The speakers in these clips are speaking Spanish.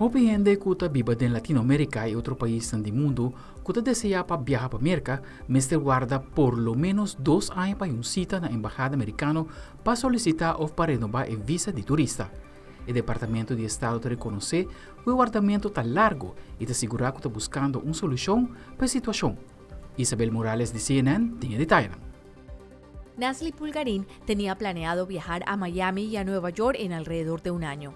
Compreende que viva en Latinoamérica y otro país del mundo que desea para viajar para América, Mr. guarda por lo menos 2 años para una cita en la embajada americana para solicitar o para renovar el visa de turista. El Departamento de Estado te reconoce que el guardamiento está largo y te asegura que está buscando una solución para la situación. Isabel Morales de CNN tiene detalles. Nasli Pulgarín tenía planeado viajar a Miami y a Nueva York en alrededor de un año.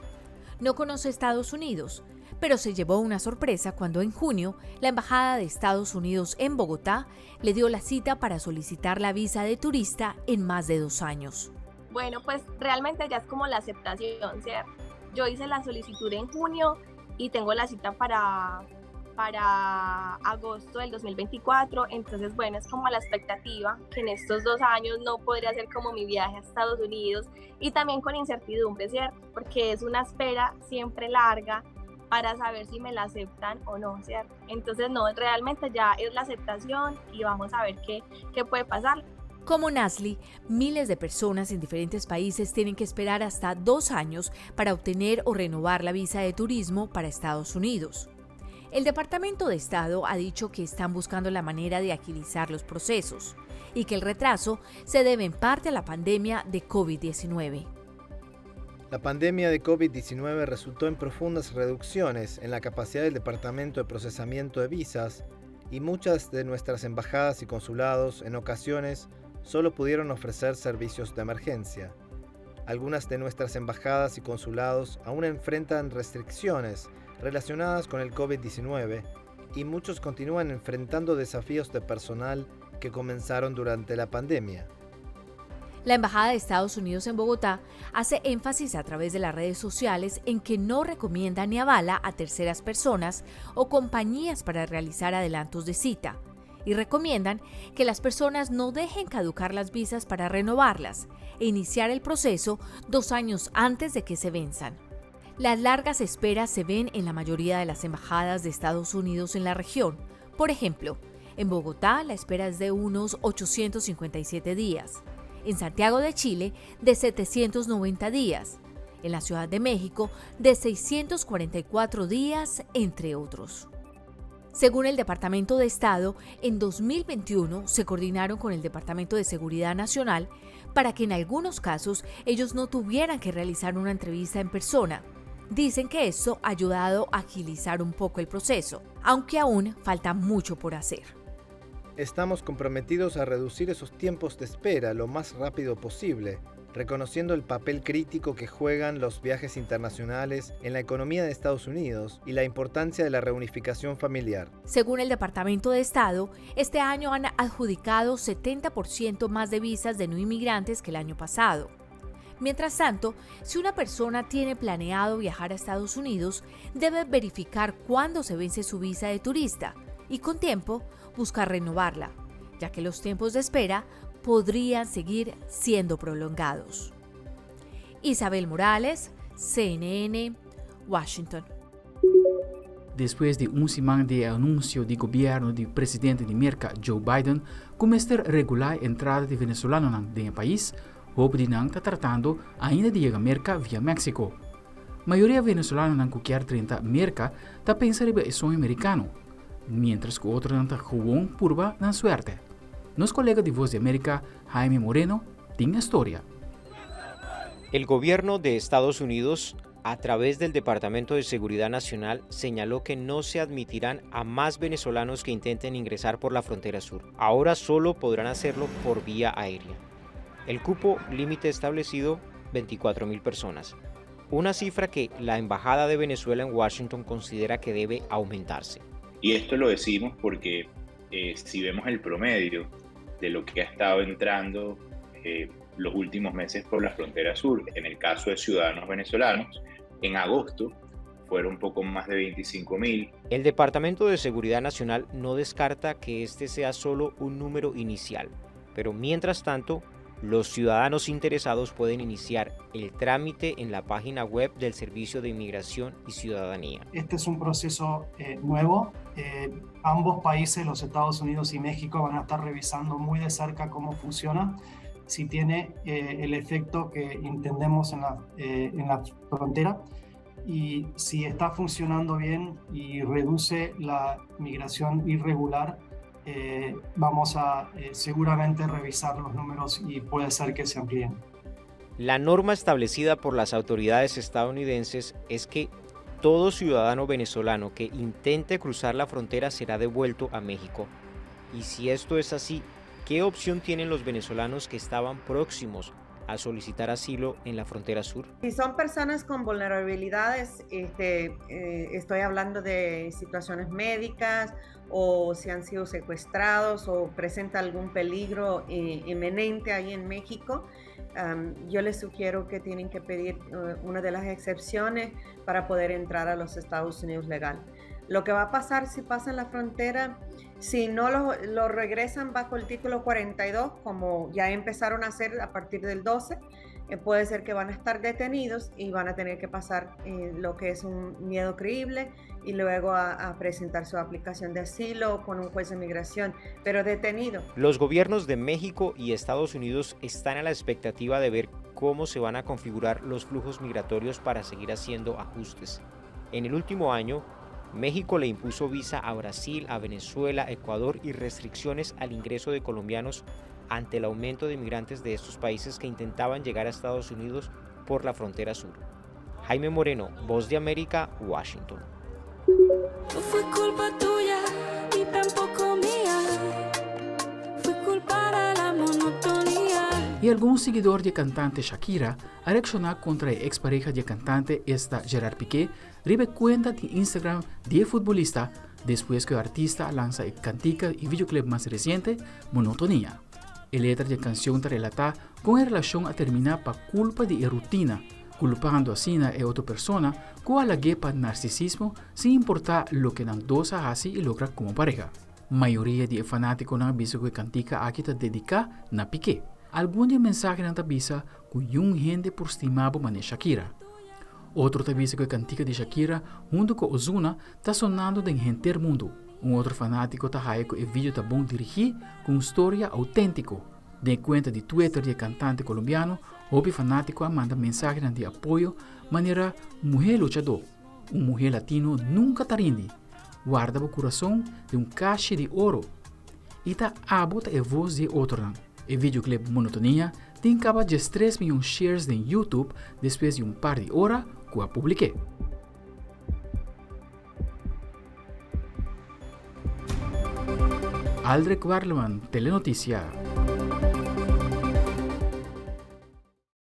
No conoce Estados Unidos, pero se llevó una sorpresa cuando en junio la Embajada de Estados Unidos en Bogotá le dio la cita para solicitar la visa de turista en más de 2 años. Bueno, pues realmente ya es como la aceptación, ¿cierto? Yo hice la solicitud en junio y tengo la cita para agosto del 2024, entonces bueno, es como la expectativa que en estos 2 años no podría hacer como mi viaje a Estados Unidos y también con incertidumbre, ¿cierto? Porque es una espera siempre larga para saber si me la aceptan o no, ¿cierto? Entonces no, realmente ya es la aceptación y vamos a ver qué puede pasar. Como Nasli, miles de personas en diferentes países tienen que esperar hasta 2 años para obtener o renovar la visa de turismo para Estados Unidos. El Departamento de Estado ha dicho que están buscando la manera de agilizar los procesos y que el retraso se debe en parte a la pandemia de COVID-19. La pandemia de COVID-19 resultó en profundas reducciones en la capacidad del Departamento de Procesamiento de Visas y muchas de nuestras embajadas y consulados en ocasiones solo pudieron ofrecer servicios de emergencia. Algunas de nuestras embajadas y consulados aún enfrentan restricciones relacionadas con el COVID-19 y muchos continúan enfrentando desafíos de personal que comenzaron durante la pandemia. La Embajada de Estados Unidos en Bogotá hace énfasis a través de las redes sociales en que no recomienda ni avala a terceras personas o compañías para realizar adelantos de cita y recomiendan que las personas no dejen caducar las visas para renovarlas e iniciar el proceso 2 años antes de que se venzan. Las largas esperas se ven en la mayoría de las embajadas de Estados Unidos en la región. Por ejemplo, en Bogotá la espera es de unos 857 días, en Santiago de Chile de 790 días, en la Ciudad de México de 644 días, entre otros. Según el Departamento de Estado, en 2021 se coordinaron con el Departamento de Seguridad Nacional para que en algunos casos ellos no tuvieran que realizar una entrevista en persona. Dicen que esto ha ayudado a agilizar un poco el proceso, aunque aún falta mucho por hacer. Estamos comprometidos a reducir esos tiempos de espera lo más rápido posible, reconociendo el papel crítico que juegan los viajes internacionales en la economía de Estados Unidos y la importancia de la reunificación familiar. Según el Departamento de Estado, este año han adjudicado 70% más de visas de no inmigrantes que el año pasado. Mientras tanto, si una persona tiene planeado viajar a Estados Unidos, debe verificar cuándo se vence su visa de turista y con tiempo buscar renovarla, ya que los tiempos de espera podrían seguir siendo prolongados. Isabel Morales, CNN, Washington. Después de una semana de anuncio de gobierno del presidente de América, Joe Biden, começar a regular a entrada de venezolanos en el país, Obdinan está tratando ainda de llegar a América vía México. A maioria venezolana que quer 30 América está pensando em sonho americano, mientras que outros está jugando purba na suerte. Nos colega de Voz de América, Jaime Moreno, tiene historia. El gobierno de Estados Unidos, a través del Departamento de Seguridad Nacional, señaló que no se admitirán a más venezolanos que intenten ingresar por la frontera sur. Ahora solo podrán hacerlo por vía aérea. El cupo límite establecido, 24.000 personas. Una cifra que la Embajada de Venezuela en Washington considera que debe aumentarse. Y esto lo decimos porque si vemos el promedio de lo que ha estado entrando los últimos meses por la frontera sur, en el caso de ciudadanos venezolanos, en agosto fueron un poco más de 25.000. El Departamento de Seguridad Nacional no descarta que este sea solo un número inicial, pero mientras tanto, los ciudadanos interesados pueden iniciar el trámite en la página web del Servicio de Inmigración y Ciudadanía. Este es un proceso nuevo. Ambos países, los Estados Unidos y México, van a estar revisando muy de cerca cómo funciona, si tiene el efecto que entendemos en la frontera. y si está funcionando bien y reduce la migración irregular, vamos a seguramente revisar los números y puede ser que se amplíen. La norma establecida por las autoridades estadounidenses es que todo ciudadano venezolano que intente cruzar la frontera será devuelto a México. Y si esto es así, ¿qué opción tienen los venezolanos que estaban próximos a solicitar asilo en la frontera sur? Si son personas con vulnerabilidades, estoy hablando de situaciones médicas o si han sido secuestrados o presenta algún peligro inminente ahí en México, yo les sugiero que tienen que pedir una de las excepciones para poder entrar a los Estados Unidos legal. Lo que va a pasar si pasan la frontera, si no lo regresan bajo el título 42, como ya empezaron a hacer a partir del 12, puede ser que van a estar detenidos y van a tener que pasar lo que es un miedo creíble y luego a presentar su aplicación de asilo con un juez de migración, pero detenido. Los gobiernos de México y Estados Unidos están a la expectativa de ver cómo se van a configurar los flujos migratorios para seguir haciendo ajustes. En el último año, México le impuso visa a Brasil, a Venezuela, Ecuador y restricciones al ingreso de colombianos ante el aumento de migrantes de estos países que intentaban llegar a Estados Unidos por la frontera sur. Jaime Moreno, Voz de América, Washington. No fue culpa tuya, ni tampoco mía. Fue culpa de la monotonía. Y algún seguidor de cantante Shakira ha reaccionado contra la expareja de cantante Gerard Piqué, ribe cuenta de Instagram de futbolista después que el artista lanza el cantica y videoclip más reciente, Monotonía. La letra de canción te relata con la relación a terminar por culpa de rutina, culpando así a otra persona con la guerra narcisismo sin importar lo que las dos hacen y logra como pareja. Mayoría de fanáticos han visto que cantica aquí te dedica a Piqué. Algunos mensajes han visto que un gente por estimado mané Shakira. Otro te dice que cantica de Shakira junto con Ozuna está sonando en gente del mundo. Un otro fanático está diciendo que el video está bom dirigido con una historia auténtica. De cuenta de Twitter del cantante colombiano, el fanático manda mensajes de apoyo manera mujer luchador. Una mujer latino nunca te rinde. Guarda el corazón de un cache de oro. Y está abota la voz de otro. El videoclip Monotonía tiene casi de 3 millones de shares en YouTube después de un par de horas que la publiqué. Aldrich Warleman, Telenoticia.